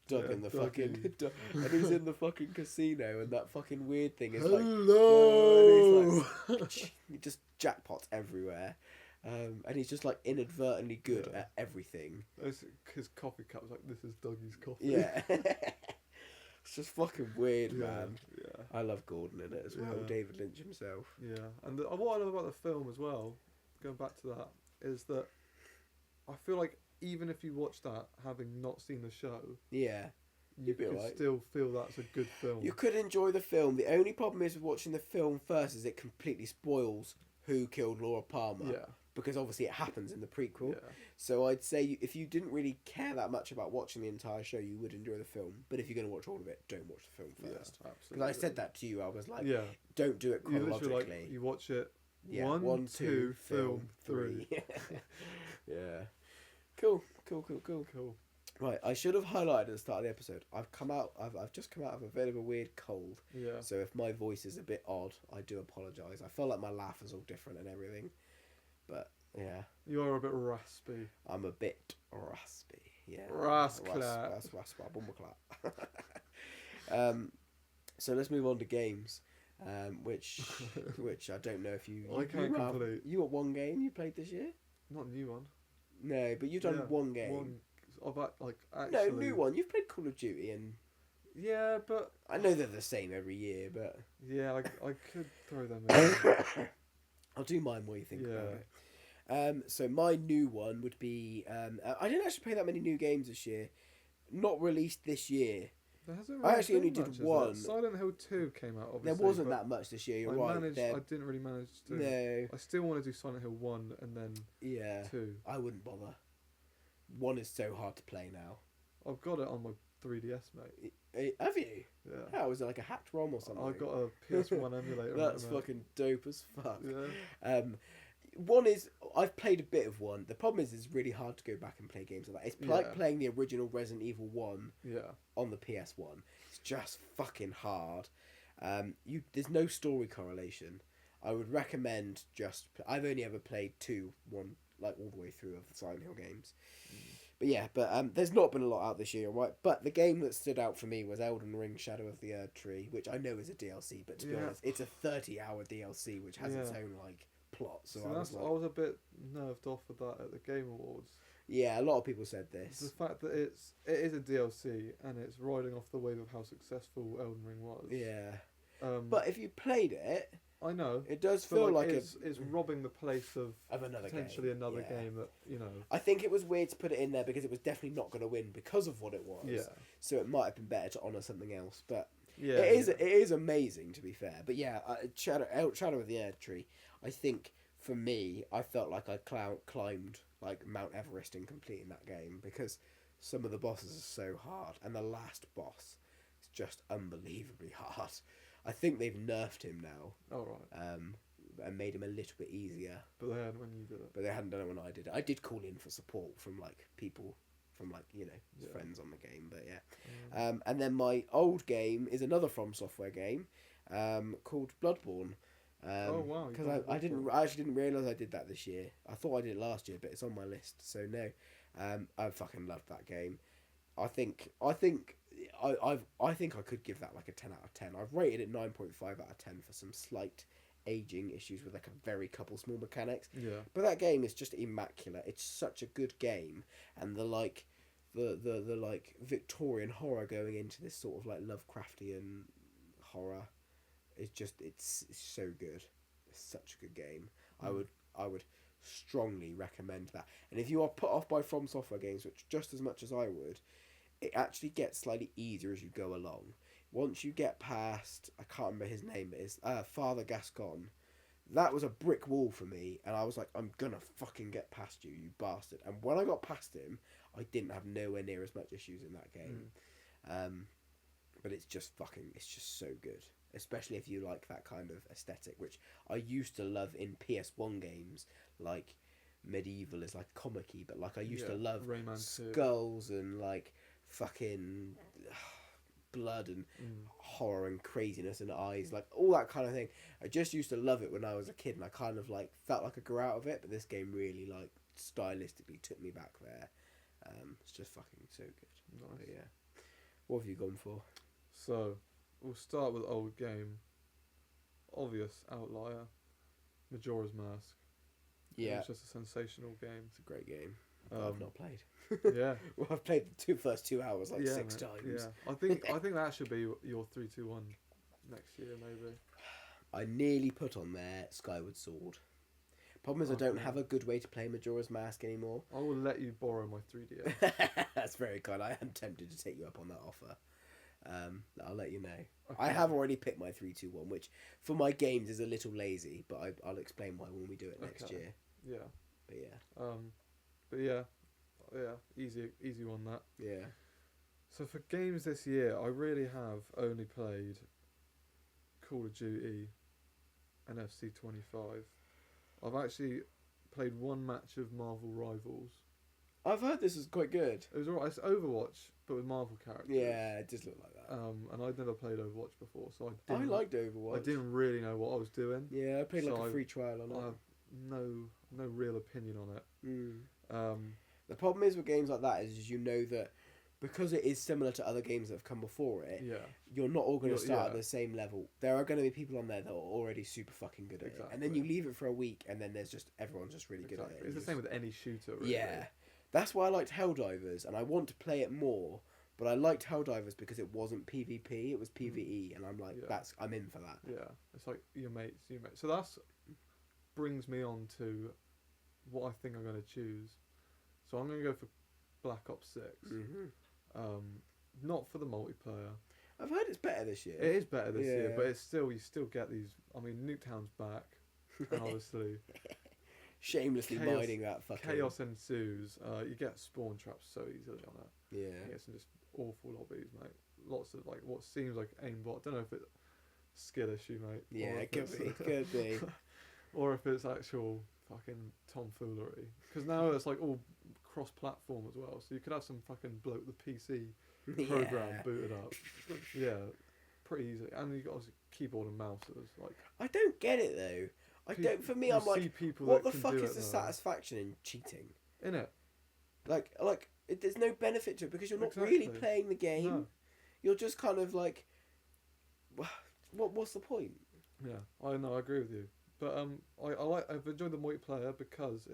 B: Yeah,
A: in the
B: Dougie.
A: fucking, and he's in the fucking casino, and that fucking weird thing is
B: Hello.
A: like, and he's like, he just jackpots everywhere, and he's just like inadvertently good
B: Yeah.
A: at everything.
B: His coffee cup was like, "This is Dougie's coffee."
A: Yeah, it's just fucking weird,
B: yeah,
A: man.
B: yeah,
A: I love Gordon in it as well.
B: Yeah.
A: David Lynch himself.
B: yeah. And what I love about the film as well, going back to that, is that I feel like even if you watch that having not seen the show,
A: Yeah.
B: you
A: You'd be
B: could
A: alright.
B: still feel that's a good film.
A: You could enjoy the film. The only problem is with watching the film first is it completely spoils who killed Laura Palmer.
B: Yeah.
A: Because obviously it happens in the prequel.
B: Yeah.
A: So I'd say if you didn't really care that much about watching the entire show, you would enjoy the film. But if you're going to watch all of it, don't watch the film first.
B: Yeah,
A: Because
B: absolutely.
A: I said that to you. I was like,
B: Yeah.
A: don't do it
B: You literally,
A: chronologically.
B: you watch it.
A: Yeah,
B: 1, 2, film 3.
A: Yeah. Cool.
B: Cool.
A: Right, I should have highlighted at the start of the episode. I've just come out of a bit of a weird cold.
B: Yeah.
A: So if my voice is a bit odd, I do apologise. I feel like my laugh is all different and everything. But yeah.
B: You are a bit raspy.
A: I'm a bit raspy. Yeah.
B: Rasclat.
A: So let's move on to games. Which I don't know if you
B: I can't complete.
A: You got one game you played this year?
B: Not a new one.
A: No, but you've done
B: Yeah,
A: one game.
B: One, actually.
A: No, new one. You've played Call of Duty, and
B: Yeah, but
A: I know they're the same every year, but
B: yeah, I could throw them in.
A: I'll do mine while you think
B: Yeah.
A: about it. So my new one would be I didn't actually play that many new games this year. Not released this year.
B: There hasn't
A: I
B: really
A: actually only
B: been
A: did
B: much, has there?
A: one.
B: Silent Hill 2 came out, obviously.
A: There wasn't
B: but
A: that much this year. You're
B: I
A: right.
B: I didn't really manage to.
A: No.
B: I still want to do Silent Hill 1 and then
A: Yeah.
B: 2.
A: I wouldn't bother. One is so hard to play now.
B: I've got it on my 3DS, mate.
A: Have you?
B: Yeah.
A: How was it like a hacked ROM or something?
B: I got a PS1 emulator.
A: That's
B: on it, mate.
A: fucking dope as fuck.
B: Yeah.
A: One is I've played a bit of one. The problem is it's really hard to go back and play games like that. It's like
B: Yeah.
A: playing the original Resident Evil 1
B: Yeah.
A: on the PS1. It's just fucking hard. There's no story correlation. I would recommend I've only ever played one like all the way through of the Silent Hill games. But there's not been a lot out this year, right? But the game that stood out for me was Elden Ring: Shadow of the Erdtree, which I know is a DLC, but to be
B: Yeah.
A: honest, it's a 30-hour DLC which has its
B: Yeah.
A: own like plot. So
B: See,
A: I was
B: I
A: like,
B: was a bit nerved off with that at the Game Awards.
A: yeah, a lot of people said
B: The
A: this.
B: fact that it is a DLC and it's riding off the wave of how successful Elden Ring was.
A: Yeah,
B: But
A: but if you played it,
B: I know
A: it does
B: but,
A: feel like
B: it's robbing the place of
A: another
B: potentially
A: game.
B: another
A: Yeah.
B: game that
A: I think it was weird to put it in there because it was definitely not going to win because of what it was.
B: Yeah.
A: So it might have been better to honour something else, but.
B: Yeah.
A: It is amazing, to be fair. But yeah, Shadow of the Erdtree, I think, for me, I felt like I climbed like Mount Everest in completing that game because some of the bosses are so hard, and the last boss is just unbelievably hard. I think they've nerfed him now,
B: All right.
A: and made him a little bit easier,
B: But they had when you did it.
A: but they hadn't done it when I did it. I did call in for support from like people from like
B: Yeah.
A: friends on the game, but yeah. And then my old game is another From Software game called Bloodborne.
B: Oh, wow, you've
A: Because
B: done
A: I
B: Bloodborne.
A: actually didn't realise I did that this year. I thought I did it last year, but it's on my list, so no. I fucking loved that game. I think I could give that like a 10 out of 10. I've rated it 9.5 out of 10 for some slight aging issues with like a very couple small mechanics.
B: Yeah.
A: But that game is just immaculate. It's such a good game, and the like Victorian horror going into this sort of like Lovecraftian horror is just it's so good. It's such a good game. I would strongly recommend that. And if you are put off by From Software games, which just as much as I would, it actually gets slightly easier as you go along. Once you get past, I can't remember his name, but it's Father Gascon. That was a brick wall for me, and I was like, I'm gonna fucking get past you, you bastard. And when I got past him, I didn't have nowhere near as much issues in that game. But it's just so good. Especially if you like that kind of aesthetic, which I used to love in PS1 games, like Medieval is like comic-y, but like I used to love
B: Rayman 2.
A: skulls and like fucking blood and horror and craziness and eyes, like all that kind of thing. I just used to love it when I was a kid, and I kind of like felt like I grew out of it, but this game really like stylistically took me back there. It's just fucking so good.
B: Nice.
A: But yeah, what have you gone for?
B: So, we'll start with old game. Obvious outlier. Majora's Mask.
A: Yeah,
B: It's just a sensational game.
A: it's a great game. That I've not played.
B: Yeah.
A: Well, I've played the first 2 hours like
B: yeah,
A: 6
B: mate,
A: times.
B: Yeah. I think that should be your 3-2-1 next year, maybe.
A: I nearly put on there Skyward Sword, Problem is, I don't
B: Okay.
A: have a good way to play Majora's Mask anymore.
B: I will let you borrow my 3DS.
A: That's very kind. I am tempted to take you up on that offer. I'll let you know. I
B: Okay.
A: have already picked my 3-2-1, which for my games is a little lazy, but I'll explain why when we do it next
B: Okay.
A: year.
B: Yeah.
A: But yeah,
B: But yeah, easy one that.
A: yeah.
B: So for games this year, I really have only played Call of Duty and FC25. I've actually played one match of Marvel Rivals.
A: I've heard this is quite good.
B: It was alright. It's Overwatch, but with Marvel characters.
A: Yeah, it does look like that.
B: And I'd never played Overwatch before, so
A: I
B: didn't.
A: liked Overwatch.
B: I didn't really know what I was doing.
A: Yeah, I played like
B: So
A: a free trial on
B: I
A: it.
B: have no real opinion on it.
A: Mm. The problem is with games like that is you know that because it is similar to other games that have come before it,
B: Yeah.
A: you're not all going to start at
B: Yeah.
A: the same level. There are going to be people on there that are already super fucking good at it, and then you
B: Exactly.
A: leave it for a week, and then there's just everyone's just really good at it.
B: Exactly.
A: and
B: It's
A: you
B: the same with any shooter, really.
A: Yeah, that's why I liked Helldivers, and I want to play it more. But I liked Helldivers because it wasn't PvP; it was PvE, and I'm like,
B: Yeah.
A: I'm in for that.
B: Yeah. It's like your mates. So that's brings me on to what I think I'm going to choose. So I'm going to go for Black Ops 6.
A: Mm-hmm.
B: Not for the multiplayer.
A: I've heard it's better this year.
B: It is better this year,
A: Yeah.
B: but you still get these. I mean, Nuketown's back, and obviously
A: Shamelessly
B: Chaos-
A: mining that fucking
B: chaos ensues. You get spawn traps so easily on that.
A: Yeah.
B: You get some just awful lobbies, mate. Lots of like what seems like aimbot. I don't know if it's a skill issue, mate.
A: Yeah,
B: or
A: it
B: if
A: could
B: it's-
A: be. Could be.
B: or if it's actual fucking tomfoolery. Because now it's like all cross-platform as well, so you could have some fucking bloke with the PC program
A: Yeah.
B: booted up. Yeah, pretty easy. And you got obviously keyboard and mouse. So it's like
A: I don't get it though. I
B: Pe-
A: don't. For me,
B: you
A: I'm
B: see
A: like,
B: people
A: what
B: that
A: the
B: can
A: fuck
B: do
A: is
B: it
A: the
B: now.
A: satisfaction in cheating?
B: In it.
A: There's no benefit to it because you're not really
B: Exactly.
A: playing the game.
B: No.
A: You're just kind of like, what's the point?
B: Yeah, I know. I agree with you. But I've enjoyed the multiplayer because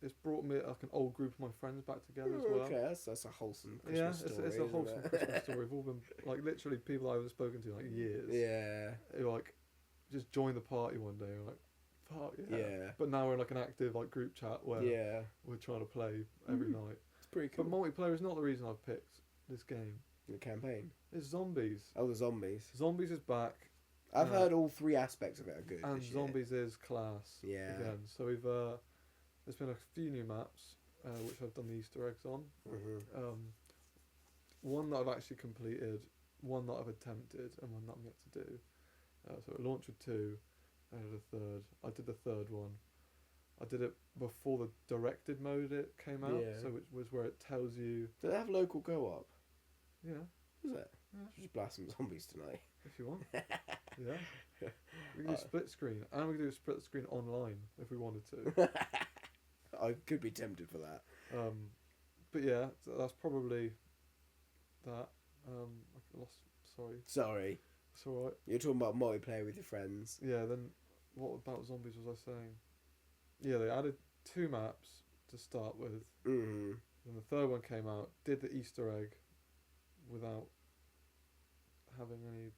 B: it's brought me like an old group of my friends back together as well.
A: Okay, that's a wholesome
B: Yeah,
A: Christmas story.
B: it's a
A: isn't
B: wholesome
A: it?
B: Christmas story. We've all been like literally people I haven't spoken to in like years.
A: Yeah.
B: Who like just joined the party one day and like, fuck yeah.
A: Yeah.
B: But now we're in like an active like group chat where
A: Yeah.
B: we're trying to play every night.
A: It's pretty cool.
B: But multiplayer is not the reason I've picked this game.
A: The campaign.
B: It's zombies.
A: Oh, the zombies.
B: Zombies is back.
A: I've
B: Yeah.
A: heard all three aspects of it are good.
B: And
A: this year.
B: zombies is class.
A: Yeah.
B: Again, so we've there's been a few new maps which I've done the Easter eggs on.
A: Mhm.
B: One that I've actually completed, one that I've attempted, and one that I'm yet to do. So it launched with two. I did a third. I did the third one. I did it before the directed mode it came out.
A: Yeah.
B: So it was where it tells you.
A: Do they have local co-op?
B: Yeah,
A: Is it?
B: Yeah.
A: Should just blast some zombies tonight.
B: if you want. Yeah. We can do split screen, and we can do a split screen online if we wanted to.
A: I could be tempted for that.
B: But yeah, so that's probably that. I lost. Sorry,
A: Sorry.
B: it's alright.
A: You're talking about multiplayer with your friends.
B: Yeah. Then, what about zombies was I saying? Yeah, they added 2 maps to start with.
A: Mm-hmm.
B: Then the third one came out. Did the Easter egg without having any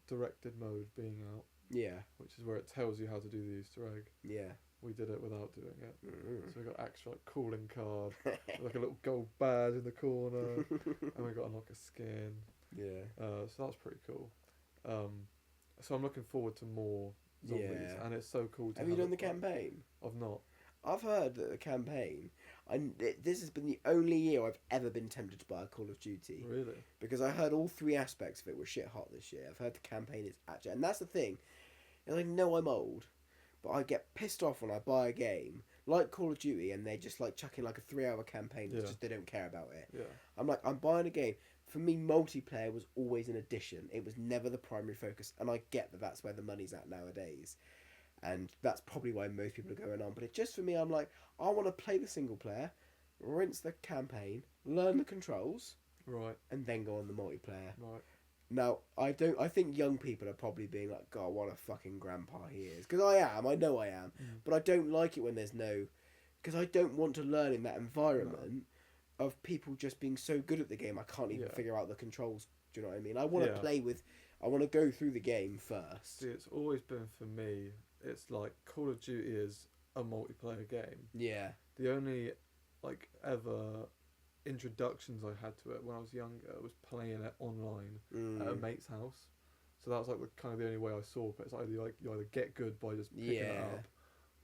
B: directed mode being out,
A: Yeah.
B: which is where it tells you how to do the Easter egg.
A: Yeah.
B: We did it without doing it.
A: Mm-hmm.
B: So we got actual like calling card, like a little gold badge in the corner, and we got like a skin.
A: Yeah.
B: So that's pretty cool. So I'm looking forward to more zombies,
A: Yeah.
B: and it's so cool to
A: Have you done the
B: it back.
A: campaign?
B: I've not.
A: I've heard that the campaign, and this has been the only year I've ever been tempted to buy a Call of Duty.
B: Really?
A: Because I heard all 3 aspects of it were shit hot this year. I've heard the campaign is actually, and that's the thing. And I know I'm old, but I get pissed off when I buy a game like Call of Duty and they just like chuck in like a 3-hour campaign. It's
B: Yeah.
A: just they don't care about it.
B: Yeah.
A: I'm like, I'm buying a game. For me, multiplayer was always an addition. It was never the primary focus, and I get that that's where the money's at nowadays. And that's probably why most people are going on. But it just for me, I'm like, I want to play the single player, rinse the campaign, learn the controls,
B: Right.
A: and then go on the multiplayer.
B: Right.
A: Now, I think young people are probably being like, God, what a fucking grandpa he is. Because I know I am. But I don't like it when there's no... Because I don't want to learn in that environment of people just being so good at the game, I can't even
B: Yeah.
A: figure out the controls. Do you know what I mean? I want to
B: Yeah.
A: play with... I want to go through the game first.
B: See, it's always been for me it's like Call of Duty is a multiplayer game.
A: Yeah.
B: The only like ever introductions I had to it when I was younger was playing it online at a mate's house. So that was like the only way I saw it. It's either you either get good by just picking it
A: Yeah.
B: up,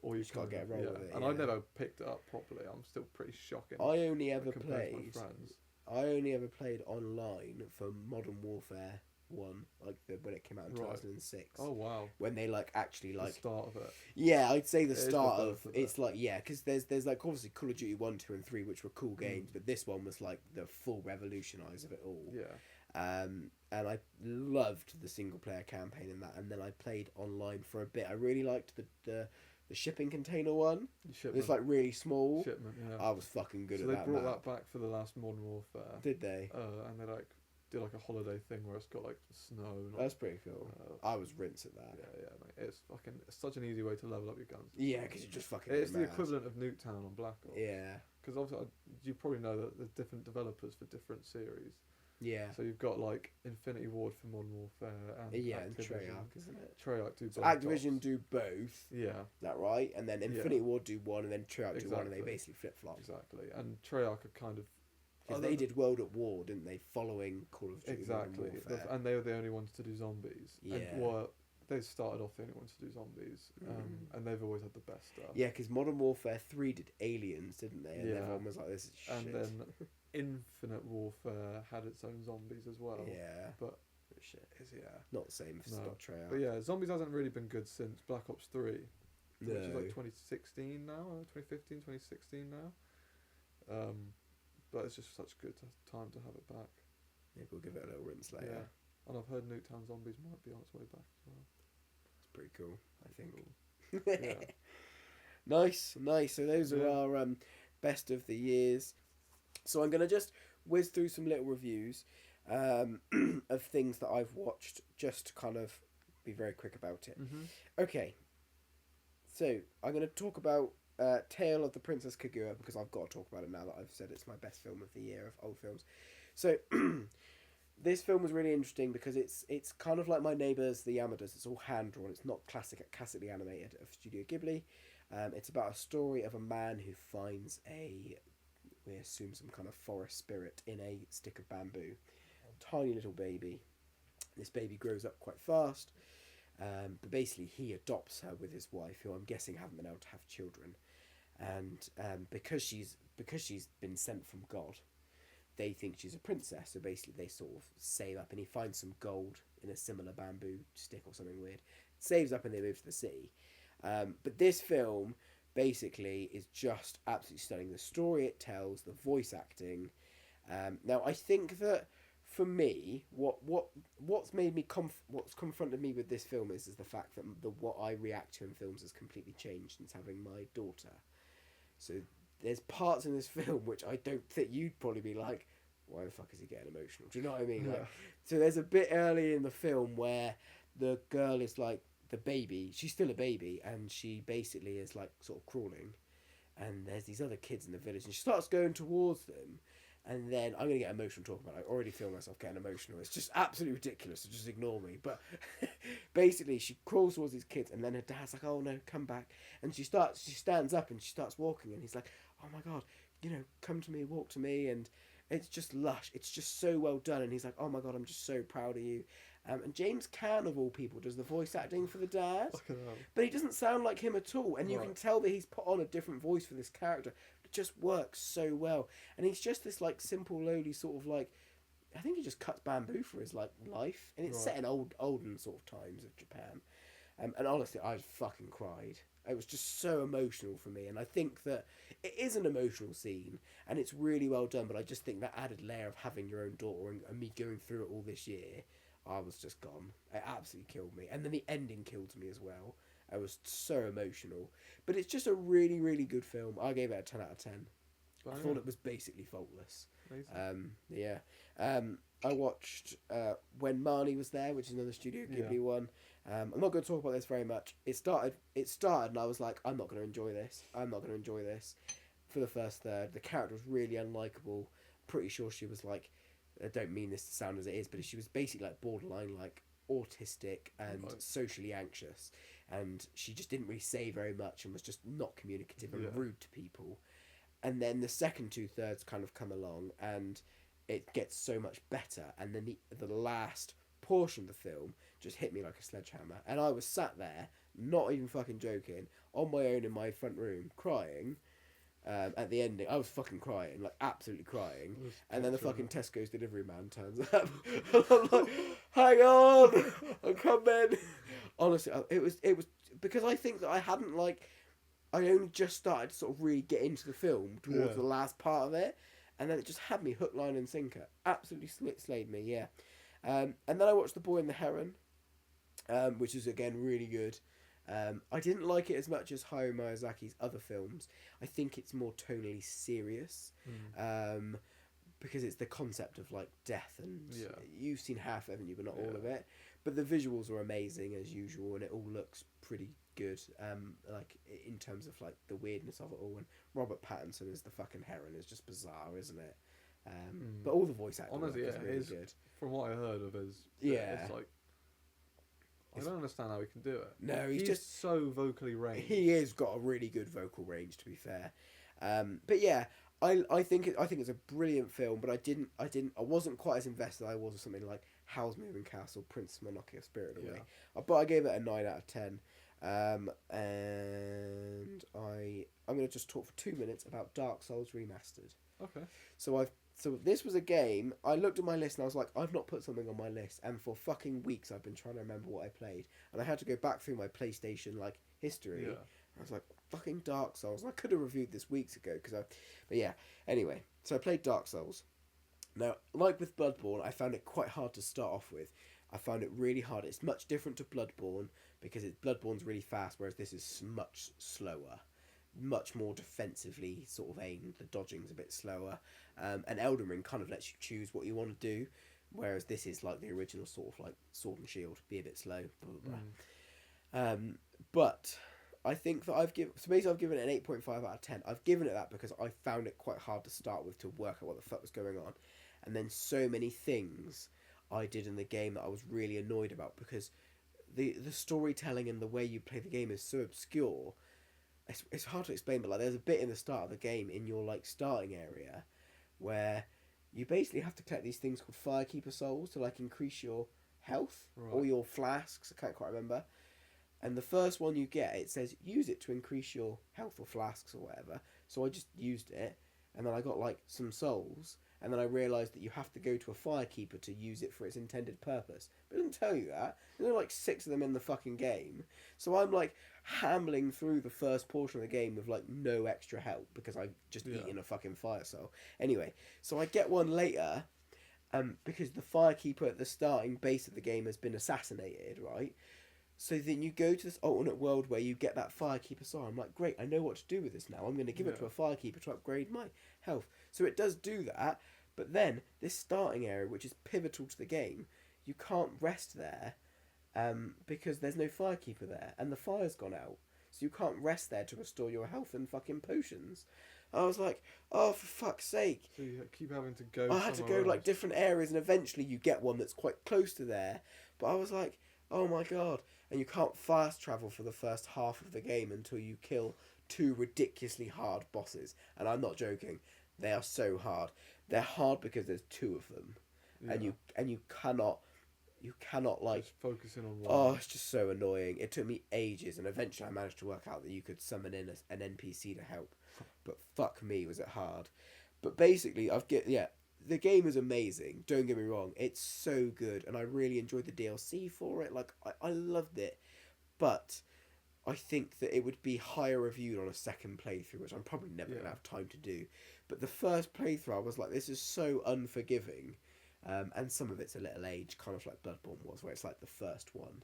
B: or you
A: Just gotta get a roll with it,
B: And
A: yeah.
B: I never picked it up properly. I'm still pretty shocking.
A: I only ever
B: compared to my
A: played.
B: friends.
A: I only ever played online for Modern Warfare 1, like when it came out in
B: Right.
A: 2006.
B: Oh wow!
A: When they like actually
B: The
A: like
B: start of it.
A: yeah, I'd say the
B: It is the
A: start
B: birth
A: of
B: of it.
A: it's like yeah, because there's like obviously Call of Duty 1, 2, and 3, which were cool games, but this one was like the full revolutionize of it all.
B: Yeah.
A: And I loved the single player campaign in that, and then I played online for a bit. I really liked the shipping container one.
B: Shipment.
A: It's like really small.
B: Shipment. Yeah.
A: I was fucking good
B: So
A: at
B: they
A: that.
B: brought
A: map.
B: that back for the last Modern Warfare.
A: Did they?
B: And they like did like a holiday thing where it's got like snow. And,
A: That's pretty cool. I was rinse at that.
B: yeah, mate. It's such an easy way to level up your guns.
A: Yeah, because you just fucking.
B: It's the
A: mad.
B: equivalent of Nuketown on Black Ops.
A: Yeah.
B: Because obviously you probably know that there's different developers for different series.
A: Yeah.
B: So you've got like Infinity Ward for Modern Warfare and
A: Yeah, and
B: Activision.
A: Treyarch, isn't it?
B: Treyarch do
A: So
B: Black
A: Activision
B: Ops.
A: do both.
B: Yeah,
A: That right? And then Infinity Ward do one, and then Treyarch do one, and they
B: Exactly.
A: basically flip flop.
B: exactly. And Treyarch are kind of
A: Because they did World at War, didn't they? Following Call of Duty Modern
B: exactly,
A: Warfare.
B: and they were the only ones to do zombies.
A: Yeah.
B: And they started off the only ones to do zombies, and they've always had the best stuff.
A: Yeah, because Modern Warfare 3 did Aliens, didn't they? And
B: Yeah.
A: everyone was like, this is shit.
B: And then Infinite Warfare had its own zombies as well.
A: yeah.
B: But
A: Shit.
B: yeah.
A: Not the same if it's
B: No.
A: not Treyarch.
B: But yeah, zombies hasn't really been good since Black Ops 3, which is
A: No.
B: like 2016 now, or 2015, 2016 now. But it's just such a good time to have it back.
A: Maybe we'll give it a little rinse later.
B: Yeah. And I've heard Nuketown Zombies might be on its way back as well.
A: It's pretty cool, I think.
B: Cool. Yeah.
A: Nice. So those are our best of the years. So I'm going to just whiz through some little reviews of things that I've watched, just to kind of be very quick about it.
B: Mm-hmm.
A: Okay. So I'm going to talk about Tale of the Princess Kaguya, because I've got to talk about it now that I've said it's my best film of the year of old films. So this film was really interesting because it's kind of like My Neighbours the Yamadas. It's all hand drawn. It's not classically animated of Studio Ghibli. It's about a story of a man who finds we assume some kind of forest spirit in a stick of bamboo. Tiny little baby. This baby grows up quite fast. But basically he adopts her with his wife, who I'm guessing haven't been able to have children. And because she's been sent from God, they think she's a princess. So basically they sort of save up, and he finds some gold in a similar bamboo stick or something weird. Saves up and they move to the city. But this film basically is just absolutely stunning. The story it tells, the voice acting. Now I think that for me, what's made me what's confronted me with this film is the fact that what I react to in films has completely changed since having my daughter. So there's parts in this film which I don't think you'd probably be like, why the fuck is he getting emotional? Do you know what I mean?
B: Yeah.
A: Like, so there's a bit early in the film where the girl is like the baby. She's still a baby, and she basically is like sort of crawling. And there's these other kids in the village, and she starts going towards them. And then I'm going to get emotional talking about it. I already feel myself getting emotional. It's just absolutely ridiculous, so just ignore me. But basically, she crawls towards these kids, and then her dad's like, oh no, come back. And she stands up and she starts walking, and he's like, oh my God, come to me, walk to me. And it's just lush. It's just so well done. And he's like, oh my God, I'm just so proud of you. And James Caan, of all people, does the voice acting for the dad.
B: Fucking hell.
A: But he doesn't sound like him at all. And you can tell that he's put on a different voice for this character. It just works so well. And he's just this like simple, lowly sort of like, I think he just cuts bamboo for his like life. And it's set in olden sort of times of Japan. And honestly, I fucking cried. It was just so emotional for me. And I think that it is an emotional scene and it's really well done. But I just think that added layer of having your own daughter and me going through it all this year, I was just gone. It absolutely killed me. And then the ending killed me as well. I was so emotional. But it's just a really, really good film. I gave it a 10 out of 10. I thought it was basically faultless.
B: Amazing.
A: I watched When Marnie Was There, which is another Studio Ghibli one. I'm not going to talk about this very much. It started and I was like, I'm not going to enjoy this. For the first third, the character was really unlikable. Pretty sure she was like, I don't mean this to sound as it is, but she was basically like borderline like autistic and socially anxious. and she just didn't really say very much and was just not communicative and
B: Yeah.
A: rude to people. And then the second two thirds kind of come along, and it gets so much better. And then the last portion of the film just hit me like a sledgehammer, and I was sat there, not even fucking joking, on my own in my front room, crying. At the ending, I was fucking crying, like absolutely crying. And then the fucking Tesco's delivery man turns up, and I'm like, "Hang on, I'm coming." Honestly, it was because I think that I hadn't like, I only just started to sort of really get into the film towards the last part of it, and then it just had me hook, line, and sinker. Absolutely slayed me, yeah. And then I watched The Boy and the Heron, which is again really good. I didn't like it as much as Hayao Miyazaki's other films. I think it's more tonally serious, because it's the concept of like death, and you've seen half, haven't you? But not all of it. But the visuals are amazing as usual, and it all looks pretty good. Like in terms of like the weirdness of it all, and Robert Pattinson as the fucking heron is just bizarre, isn't it? But all the voice acting
B: honestly,
A: is really good.
B: From what I heard of his, it's like, I don't understand how he can do it.
A: No, he's just
B: so vocally ranged.
A: He has got a really good vocal range, to be fair. But yeah, I think it's a brilliant film. But I wasn't quite as invested as I was with something like Howl's Moving Castle, Princess Mononoke, Spirited Away. But I gave it a 9 out of 10. And I'm going to just talk for 2 minutes about Dark Souls Remastered.
B: Okay.
A: So this was a game, I looked at my list and I was like, I've not put something on my list, and for fucking weeks I've been trying to remember what I played, and I had to go back through my PlayStation like history. I was like, fucking Dark Souls, and I could have reviewed this weeks ago, but yeah, anyway, so I played Dark Souls. Now, like with Bloodborne, I found it quite hard to start off with. I found it really hard. It's much different to Bloodborne, because Bloodborne's really fast, whereas this is much slower. Much more defensively sort of aimed. The dodging's a bit slower, and Elden Ring kind of lets you choose what you want to do, whereas this is like the original sort of like Sword and Shield, be a bit slow, blah, blah, blah. But I think that I've given it an 8.5 out of 10. I've given it that because I found it quite hard to start with, to work out what the fuck was going on, and then so many things I did in the game that I was really annoyed about, because the storytelling and the way you play the game is so obscure. It's hard to explain, but like there's a bit in the start of the game in your like starting area where you basically have to collect these things called Firekeeper souls to like increase your health or your flasks. I can't quite remember. And the first one you get, it says use it to increase your health or flasks or whatever. So I just used it, and then I got like some souls, and then I realised that you have to go to a Firekeeper to use it for its intended purpose. But it doesn't tell you that. There are like 6 of them in the fucking game. So I'm like hambling through the first portion of the game with like no extra help, because I've just eaten a fucking fire soul. Anyway, so I get one later, because the Firekeeper at the starting base of the game has been assassinated, right? So then you go to this alternate world where you get that Firekeeper soul. I'm like, great, I know what to do with this now. I'm going to give it to a Firekeeper to upgrade my health. So it does do that, but then this starting area, which is pivotal to the game, you can't rest there, because there's no Firekeeper there, and the fire's gone out. So you can't rest there to restore your health and fucking potions. I was like, oh, for fuck's sake.
B: So you keep having to go
A: I had to go like different areas, and eventually you get one that's quite close to there. But I was like, oh my god. And you can't fast travel for the first half of the game until you kill 2 ridiculously hard bosses. And I'm not joking. They are so hard. They're hard because there's 2 of them. And you cannot like
B: just focusing on one.
A: Oh, it's just so annoying. It took me ages, and eventually I managed to work out that you could summon in an NPC to help. But fuck me, was it hard. But basically, the game is amazing. Don't get me wrong, it's so good, and I really enjoyed the DLC for it. Like I loved it, but I think that it would be higher reviewed on a second playthrough, which I'm probably never gonna have time to do. But the first playthrough, I was like, this is so unforgiving. And some of it's a little age, kind of like Bloodborne was, where it's like the first one.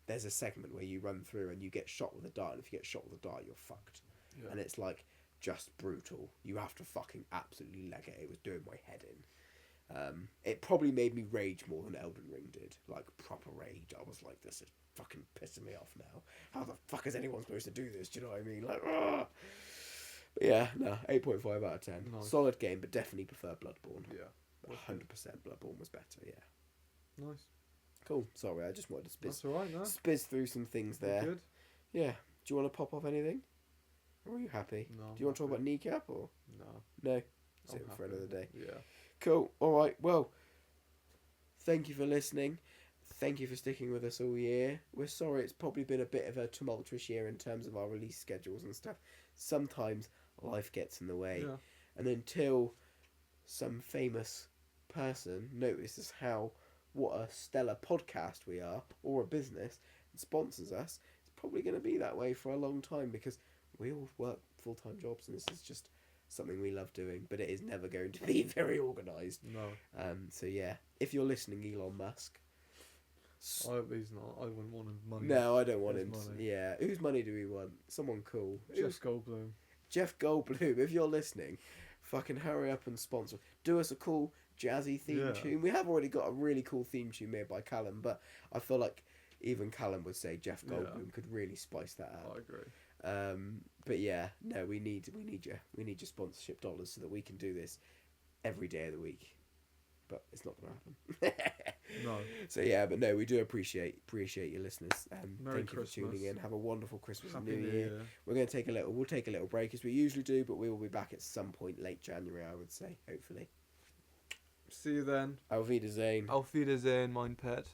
A: There's a segment where you run through and you get shot with a dart, and if you get shot with a dart, you're fucked. Yeah. And it's like just brutal. You have to fucking absolutely leg it. It was doing my head in. It probably made me rage more than Elden Ring did, like proper rage. I was like, this is fucking pissing me off now. How the fuck is anyone supposed to do this? Do you know what I mean? Like, ugh. But yeah, no, 8.5 out of 10. Nice. Solid game, but definitely prefer Bloodborne.
B: Yeah.
A: 100% Bloodborne was better, yeah.
B: Nice.
A: Cool. Sorry, I just wanted to
B: That's alright, no?
A: spizz through some things
B: All
A: there.
B: good?
A: Yeah. Do you want to pop off anything? Or are you happy?
B: No.
A: Do you want to talk about kneecap or
B: No.
A: no? Save
B: I'm
A: it for
B: happy.
A: another day.
B: Yeah.
A: Cool. All right. Well, thank you for listening. Thank you for sticking with us all year. We're sorry it's probably been a bit of a tumultuous year in terms of our release schedules and stuff. Sometimes life gets in the way.
B: Yeah.
A: And until some famous person notices what a stellar podcast we are, or a business, and sponsors us, it's probably going to be that way for a long time because we all work full-time jobs and this is just something we love doing, but it is never going to be very organised.
B: No.
A: So yeah, if you're listening, Elon Musk.
B: I hope he's not. I wouldn't want him money.
A: No, I don't want
B: His
A: him.
B: money.
A: Yeah, whose money do we want? Someone cool.
B: Jeff Goldblum.
A: Jeff Goldblum. If you're listening, fucking hurry up and sponsor. Do us a cool jazzy theme tune. We have already got a really cool theme tune made by Callum, but I feel like even Callum would say Jeff Goldblum could really spice that up.
B: I agree.
A: But yeah, no, we need your sponsorship dollars so that we can do this every day of the week. But it's not going to happen.
B: No.
A: So yeah, but no, we do appreciate your listeners.
B: Merry
A: Thank you
B: Christmas.
A: for tuning in. Have a wonderful Christmas
B: Happy
A: and New Year. We'll take a little break as we usually do, but we will be back at some point late January, I would say, hopefully.
B: See you then.
A: Auf Wiedersehen.
B: Auf Wiedersehen, mein Pet.